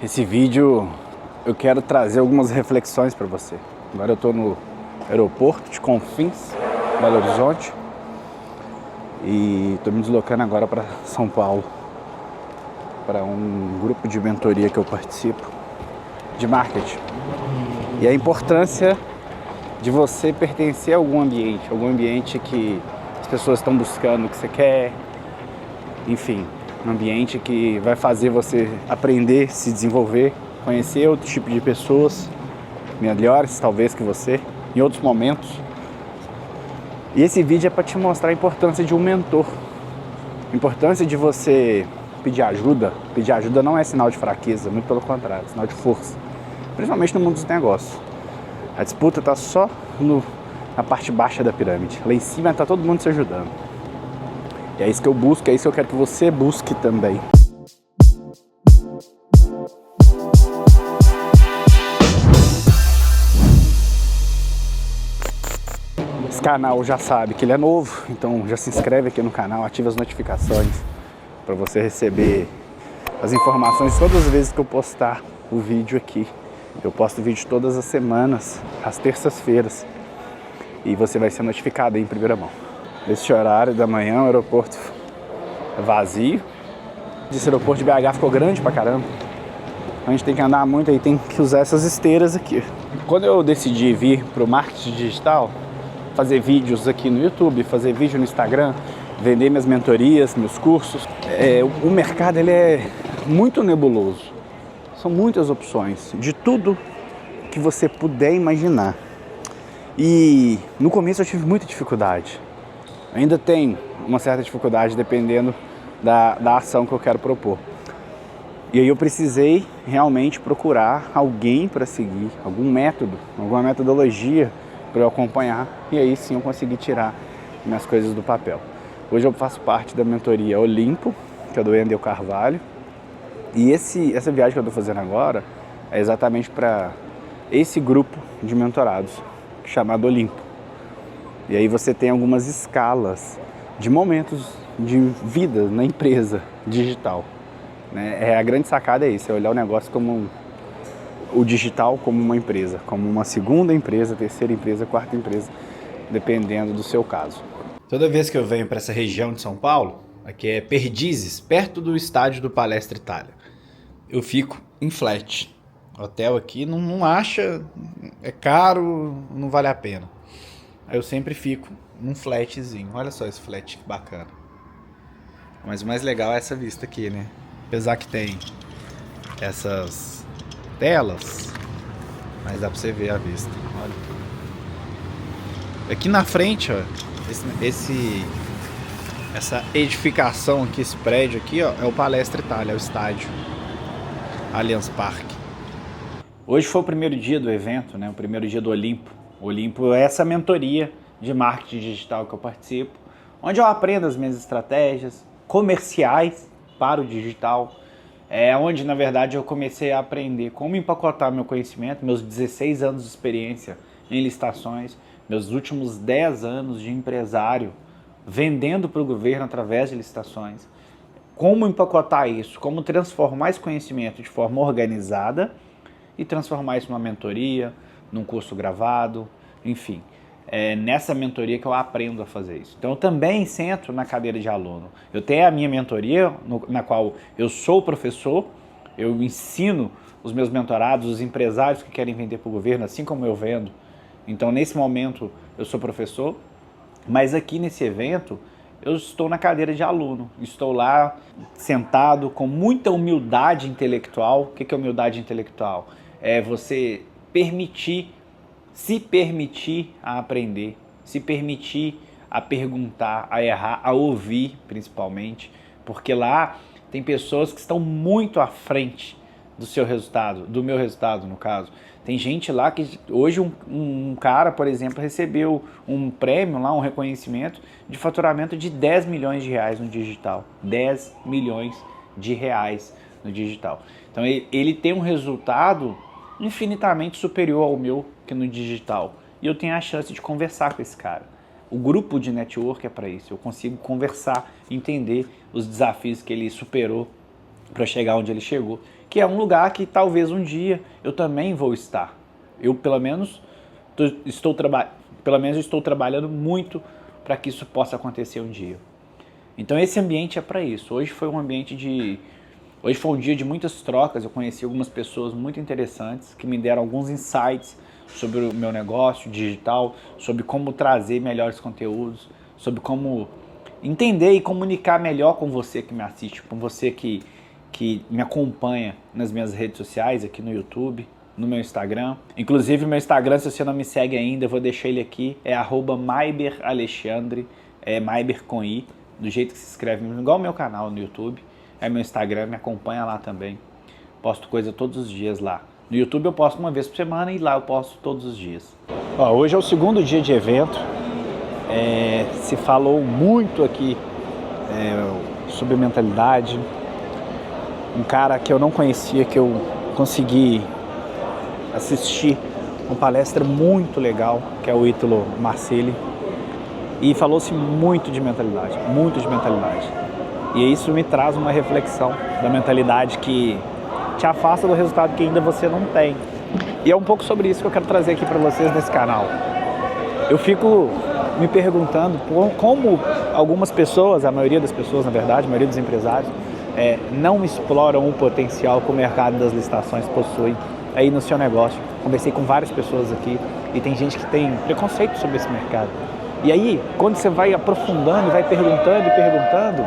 Esse vídeo eu quero trazer algumas reflexões para você. Agora eu estou no aeroporto de Confins, Belo Horizonte, e estou me deslocando agora para São Paulo, para um grupo de mentoria que eu participo, de marketing. E a importância de você pertencer a algum ambiente que as pessoas estão buscando o que você quer, enfim, um ambiente que vai fazer você aprender, se desenvolver, conhecer outro tipo de pessoas, melhores talvez que você, em outros momentos. E esse vídeo é para te mostrar a importância de um mentor, a importância de você pedir ajuda. Pedir ajuda não é sinal de fraqueza, muito pelo contrário, é sinal de força, principalmente no mundo dos negócios. A disputa está só na parte baixa da pirâmide, lá em cima está todo mundo se ajudando. E é isso que eu busco, é isso que eu quero que você busque também. Esse canal já sabe que ele é novo, então já se inscreve aqui no canal, ativa as notificações para você receber as informações todas as vezes que eu postar o vídeo aqui. Eu posto vídeo todas as semanas, às terças-feiras, e você vai ser notificado aí em primeira mão. Nesse horário da manhã, o aeroporto é vazio. Esse aeroporto de BH ficou grande pra caramba. A gente tem que andar muito aí, tem que usar essas esteiras aqui. Quando eu decidi vir pro marketing digital, fazer vídeos aqui no YouTube, fazer vídeo no Instagram, vender minhas mentorias, meus cursos, o mercado ele é muito nebuloso. São muitas opções, de tudo que você puder imaginar. E no começo eu tive muita dificuldade. Ainda tenho uma certa dificuldade dependendo da ação que eu quero propor. E aí eu precisei realmente procurar alguém para seguir, algum método, alguma metodologia para eu acompanhar. E aí sim eu consegui tirar minhas coisas do papel. Hoje eu faço parte da mentoria Olimpo, que é do Wendel Carvalho. E essa viagem que eu estou fazendo agora é exatamente para esse grupo de mentorados, chamado Olimpo. E aí você tem algumas escalas de momentos de vida na empresa digital, né? A grande sacada é isso, é olhar o negócio como o digital como uma empresa, como uma segunda empresa, terceira empresa, quarta empresa, dependendo do seu caso. Toda vez que eu venho para essa região de São Paulo, aqui é Perdizes, perto do estádio do Palestra Itália, eu fico em flat. Hotel aqui não acha, é caro, não vale a pena. Aí eu sempre fico num flatzinho. Olha só esse flat que bacana. Mas o mais legal é essa vista aqui, né? Apesar que tem essas telas, mas dá pra você ver a vista. Olha. Aqui na frente, ó, essa edificação aqui, esse prédio aqui, ó, é o Palestra Itália, é o estádio Allianz Parque. Hoje foi o primeiro dia do evento, né? O primeiro dia do Olimpo. O Olimpo é essa mentoria de marketing digital que eu participo, onde eu aprendo as minhas estratégias comerciais para o digital, onde na verdade eu comecei a aprender como empacotar meu conhecimento, meus 16 anos de experiência em licitações, meus últimos 10 anos de empresário vendendo para o governo através de licitações, como empacotar isso, como transformar esse conhecimento de forma organizada e transformar isso numa mentoria, num curso gravado, enfim. É nessa mentoria que eu aprendo a fazer isso. Então eu também sento na cadeira de aluno. Eu tenho a minha mentoria, na qual eu sou professor, eu ensino os meus mentorados, os empresários que querem vender para o governo, assim como eu vendo. Então nesse momento eu sou professor, mas aqui nesse evento eu estou na cadeira de aluno, estou lá sentado com muita humildade intelectual. O que é humildade intelectual? É você se permitir a aprender, se permitir a perguntar, a errar, a ouvir principalmente, porque lá tem pessoas que estão muito à frente do seu resultado, do meu resultado no caso. Tem gente lá que hoje um cara, por exemplo, recebeu um prêmio lá, um reconhecimento de faturamento de 10 milhões de reais no digital. 10 milhões de reais no digital. Então ele tem um resultado infinitamente superior ao meu que no digital. E eu tenho a chance de conversar com esse cara. O grupo de network é para isso. Eu consigo conversar, entender os desafios que ele superou para chegar onde ele chegou. que é um lugar que talvez um dia eu também vou estar. Eu, pelo menos, estou trabalhando muito para que isso possa acontecer um dia. Então esse ambiente é para isso. Hoje foi um dia de muitas trocas. Eu conheci algumas pessoas muito interessantes que me deram alguns insights sobre o meu negócio digital, sobre como trazer melhores conteúdos, sobre como entender e comunicar melhor com você que me assiste, com você que me acompanha nas minhas redes sociais, aqui no YouTube, no meu Instagram. Inclusive, meu Instagram, se você não me segue ainda, eu vou deixar ele aqui, é @maiberalexandre, é Maiber com I, do jeito que se escreve, igual o meu canal no YouTube. É meu Instagram, me acompanha lá também. Posto coisa todos os dias lá. No YouTube eu posto uma vez por semana e lá eu posto todos os dias. Hoje é o segundo dia de evento. Se falou muito aqui sobre mentalidade. Um cara que eu não conhecia, que eu consegui assistir uma palestra muito legal, que é o Ítalo Marcelli. E falou-se muito de mentalidade, muito de mentalidade. E isso me traz uma reflexão da mentalidade que te afasta do resultado que ainda você não tem. E é um pouco sobre isso que eu quero trazer aqui para vocês nesse canal. Eu fico me perguntando como algumas pessoas, a maioria das pessoas na verdade, a maioria dos empresários, não exploram o potencial que o mercado das licitações possui aí no seu negócio. Conversei com várias pessoas aqui e tem gente que tem preconceito sobre esse mercado. E aí, quando você vai aprofundando e vai perguntando,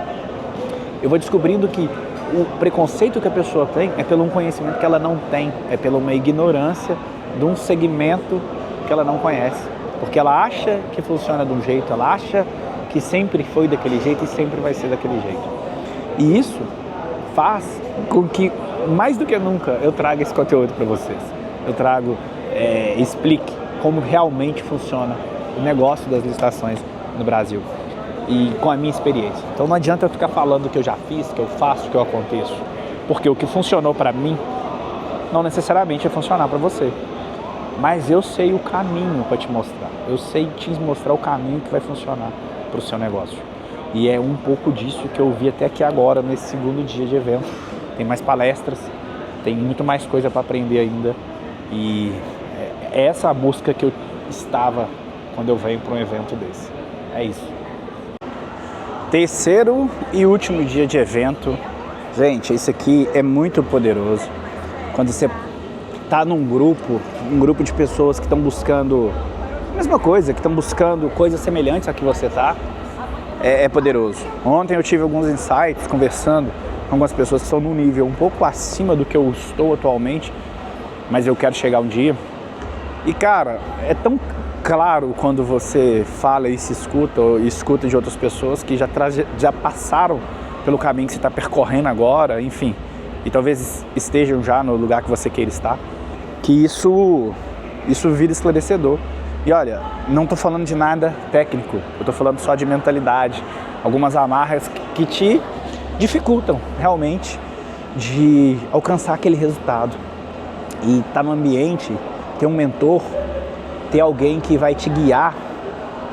eu vou descobrindo que o preconceito que a pessoa tem é pelo um conhecimento que ela não tem, é pela uma ignorância de um segmento que ela não conhece. Porque ela acha que funciona de um jeito, ela acha que sempre foi daquele jeito e sempre vai ser daquele jeito. E isso faz com que, mais do que nunca, eu traga esse conteúdo para vocês. Eu explique como realmente funciona o negócio das licitações no Brasil e com a minha experiência. Então não adianta eu ficar falando o que eu já fiz, que eu faço, que eu aconteço, porque o que funcionou para mim não necessariamente vai funcionar para você. Mas eu sei o caminho para te mostrar, eu sei te mostrar o caminho que vai funcionar para o seu negócio. E é um pouco disso que eu vi até aqui agora, nesse segundo dia de evento. Tem mais palestras, tem muito mais coisa para aprender ainda. E é essa a busca que eu estava quando eu venho para um evento desse. É isso. Terceiro e último dia de evento. Gente, isso aqui é muito poderoso. Quando você está num grupo de pessoas que estão buscando a mesma coisa, que estão buscando coisas semelhantes a que você está, é poderoso. Ontem eu tive alguns insights conversando com algumas pessoas que estão num nível um pouco acima do que eu estou atualmente, mas eu quero chegar um dia. E cara, é tão claro quando você fala e se escuta de outras pessoas que já passaram pelo caminho que você está percorrendo agora, enfim, e talvez estejam já no lugar que você queira estar, que isso vira esclarecedor. E olha, não estou falando de nada técnico, eu estou falando só de mentalidade, algumas amarras que te dificultam realmente de alcançar aquele resultado. E estar no ambiente, ter um mentor, ter alguém que vai te guiar,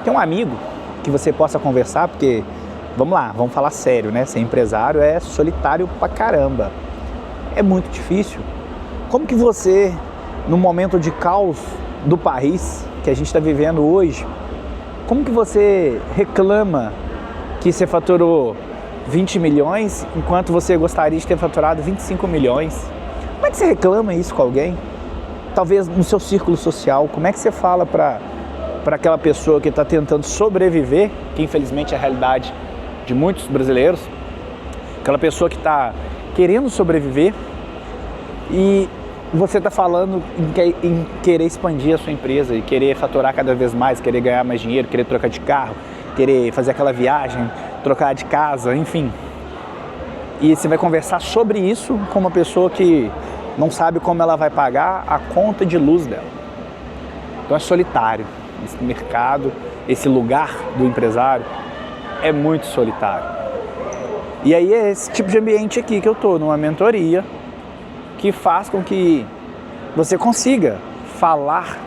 ter um amigo que você possa conversar, porque, vamos lá, vamos falar sério, né? Ser empresário é solitário pra caramba, é muito difícil. Como que você, no momento de caos do país que a gente está vivendo hoje, como que você reclama que você faturou 20 milhões enquanto você gostaria de ter faturado 25 milhões? Como é que você reclama isso com alguém? Talvez no seu círculo social, como é que você fala para aquela pessoa que está tentando sobreviver, que infelizmente é a realidade de muitos brasileiros, aquela pessoa que está querendo sobreviver e você está falando em querer expandir a sua empresa e querer faturar cada vez mais, querer ganhar mais dinheiro, querer trocar de carro, querer fazer aquela viagem, trocar de casa, enfim. E você vai conversar sobre isso com uma pessoa que não sabe como ela vai pagar a conta de luz dela. Então é solitário. Esse mercado, esse lugar do empresário é muito solitário. E aí é esse tipo de ambiente aqui que eu estou, numa mentoria, que faz com que você consiga falar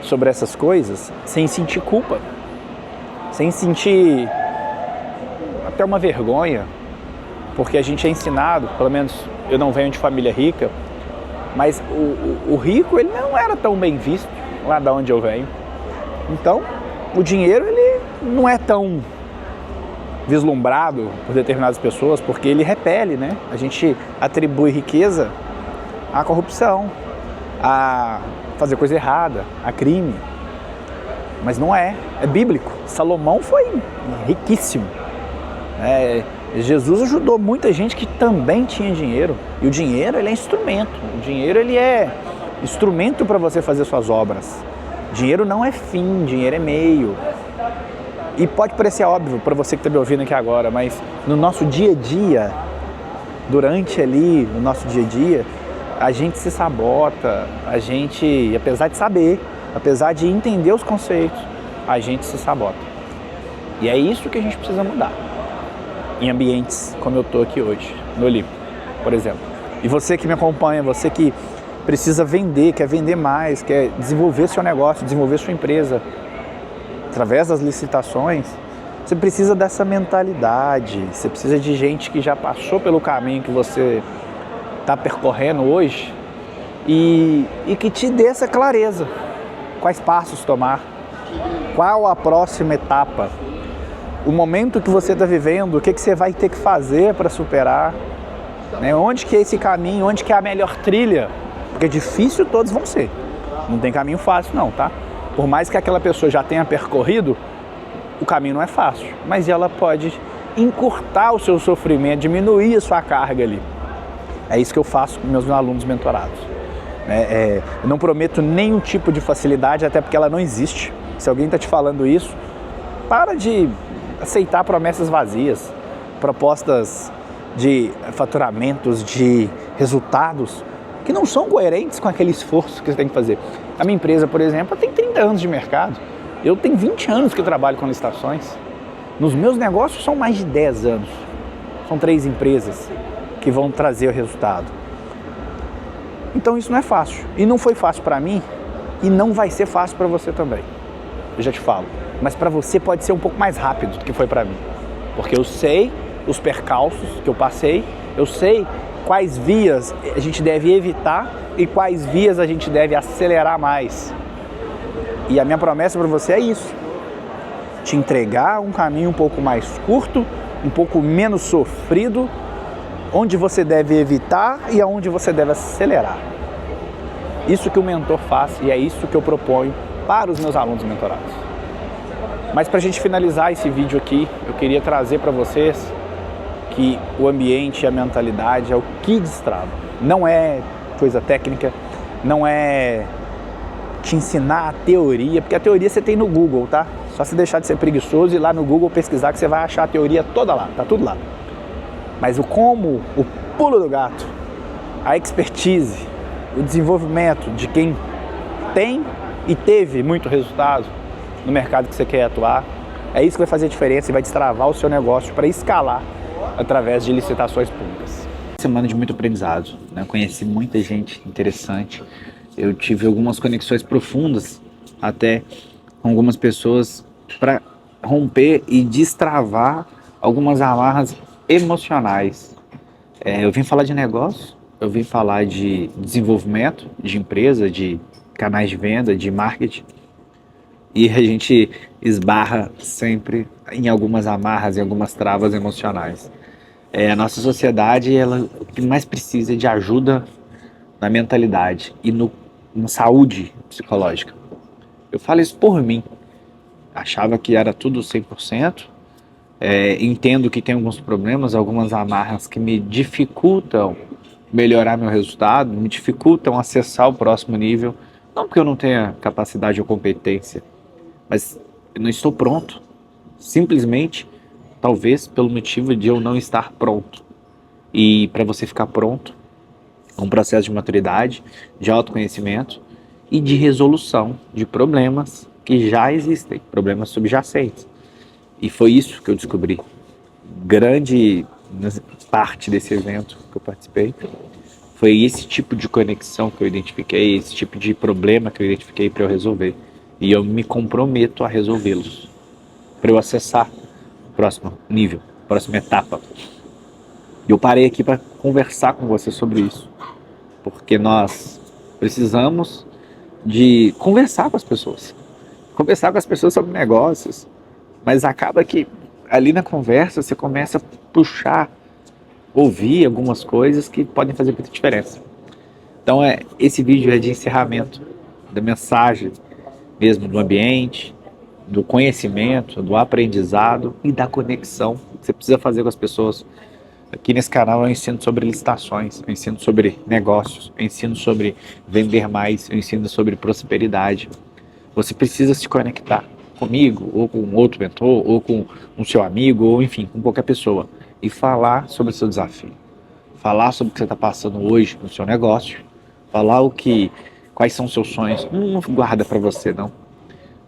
sobre essas coisas sem sentir culpa, sem sentir até uma vergonha, porque a gente é ensinado, pelo menos eu não venho de família rica, mas o rico ele não era tão bem visto lá de onde eu venho. Então, o dinheiro ele não é tão vislumbrado por determinadas pessoas, porque ele repele, né? A gente atribui riqueza à corrupção, a fazer coisa errada, a crime. Mas não é bíblico. Salomão foi riquíssimo. Jesus ajudou muita gente que também tinha dinheiro. E o dinheiro ele é instrumento. O dinheiro ele é instrumento para você fazer suas obras. Dinheiro não é fim, dinheiro é meio. E pode parecer óbvio para você que está me ouvindo aqui agora, mas no nosso dia a dia, durante ali, no nosso dia a dia, a gente se sabota, a gente, apesar de saber, apesar de entender os conceitos, a gente se sabota. E é isso que a gente precisa mudar. Em ambientes como eu estou aqui hoje, no Olímpico, por exemplo. E você que me acompanha, você que precisa vender, quer vender mais, quer desenvolver seu negócio, desenvolver sua empresa, através das licitações, você precisa dessa mentalidade, você precisa de gente que já passou pelo caminho que você está percorrendo hoje e que te dê essa clareza. Quais passos tomar? Qual a próxima etapa? O momento que você está vivendo, o que você vai ter que fazer para superar? Né? Onde que é esse caminho? Onde que é a melhor trilha? Porque difícil todos vão ser. Não tem caminho fácil não, tá? Por mais que aquela pessoa já tenha percorrido, o caminho não é fácil. Mas ela pode encurtar o seu sofrimento, diminuir a sua carga ali. É isso que eu faço com meus alunos mentorados. Eu não prometo nenhum tipo de facilidade, até porque ela não existe. Se alguém está te falando isso, para de aceitar promessas vazias, propostas de faturamentos, de resultados que não são coerentes com aquele esforço que você tem que fazer. A minha empresa, por exemplo, tem 30 anos de mercado. Eu tenho 20 anos que eu trabalho com licitações. Nos meus negócios são mais de 10 anos. São 3 empresas que vão trazer o resultado. Então isso não é fácil. E não foi fácil para mim e não vai ser fácil para você também. Eu já te falo. Mas para você pode ser um pouco mais rápido do que foi para mim. Porque eu sei os percalços que eu passei, eu sei quais vias a gente deve evitar e quais vias a gente deve acelerar mais. E a minha promessa para você é isso. Te entregar um caminho um pouco mais curto, um pouco menos sofrido, onde você deve evitar e aonde você deve acelerar. Isso que o mentor faz e é isso que eu proponho para os meus alunos mentorados. Mas para a gente finalizar esse vídeo aqui, eu queria trazer para vocês que o ambiente e a mentalidade é o que destrava. Não é coisa técnica, não é te ensinar a teoria, porque a teoria você tem no Google, tá? Só se deixar de ser preguiçoso e ir lá no Google pesquisar que você vai achar a teoria toda lá, tá tudo lá. Mas o como, o pulo do gato, a expertise, o desenvolvimento de quem tem e teve muito resultado no mercado que você quer atuar, é isso que vai fazer a diferença e vai destravar o seu negócio para escalar através de licitações públicas. Semana de muito aprendizado, né? Conheci muita gente interessante, eu tive algumas conexões profundas até com algumas pessoas para romper e destravar algumas amarras emocionais. Eu vim falar de negócio, eu vim falar de desenvolvimento de empresa, de canais de venda, de marketing, e a gente esbarra sempre em algumas amarras, em algumas travas emocionais. A nossa sociedade, ela o que mais precisa é de ajuda na mentalidade e na saúde psicológica. Eu falo isso por mim. Achava que era tudo 100%. Entendo que tem alguns problemas, algumas amarras que me dificultam melhorar meu resultado, me dificultam acessar o próximo nível. Não porque eu não tenha capacidade ou competência, mas eu não estou pronto. Simplesmente, talvez pelo motivo de eu não estar pronto. E para você ficar pronto, é um processo de maturidade, de autoconhecimento e de resolução de problemas que já existem, problemas subjacentes. E foi isso que eu descobri. Grande parte desse evento que eu participei foi esse tipo de conexão que eu identifiquei, esse tipo de problema que eu identifiquei para eu resolver. E eu me comprometo a resolvê-los, para eu acessar o próximo nível, a próxima etapa. E eu parei aqui para conversar com você sobre isso, porque nós precisamos de conversar com as pessoas sobre negócios, mas acaba que ali na conversa você começa a puxar, ouvir algumas coisas que podem fazer muita diferença. Então esse vídeo é de encerramento da mensagem mesmo do ambiente, do conhecimento, do aprendizado e da conexão que você precisa fazer com as pessoas. Aqui nesse canal eu ensino sobre licitações, eu ensino sobre negócios, eu ensino sobre vender mais, eu ensino sobre prosperidade. Você precisa se conectar comigo, ou com outro mentor, ou com o seu amigo, ou enfim, com qualquer pessoa, e falar sobre o seu desafio. Falar sobre o que você está passando hoje no seu negócio, falar quais são os seus sonhos. Não guarda para você, não.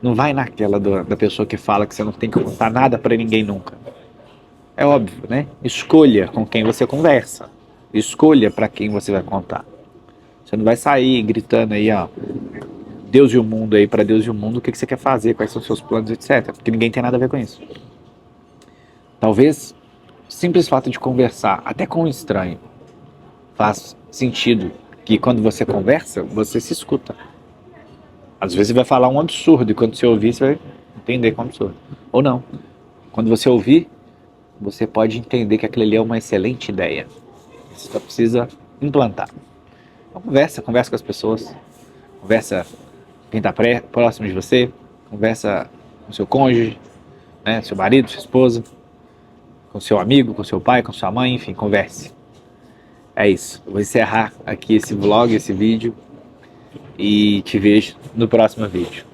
Não vai naquela da pessoa que fala que você não tem que contar nada para ninguém nunca. É óbvio, né? Escolha com quem você conversa. Escolha para quem você vai contar. Você não vai sair gritando aí, ó, Deus e o mundo aí, para Deus e o mundo, o que você quer fazer, quais são os seus planos, etc. Porque ninguém tem nada a ver com isso. Talvez o simples fato de conversar, até com um estranho, faz sentido que quando você conversa, você se escuta. Às vezes você vai falar um absurdo e quando você ouvir, você vai entender como absurdo. Ou não. Quando você ouvir, você pode entender que aquilo ali é uma excelente ideia. Você só precisa implantar. Então conversa com as pessoas. Conversa com quem está próximo de você. Conversa com seu cônjuge, né, seu marido, sua esposa, com seu amigo, com seu pai, com sua mãe, enfim, converse. É isso. Eu vou encerrar aqui esse vlog, esse vídeo. E te vejo no próximo vídeo.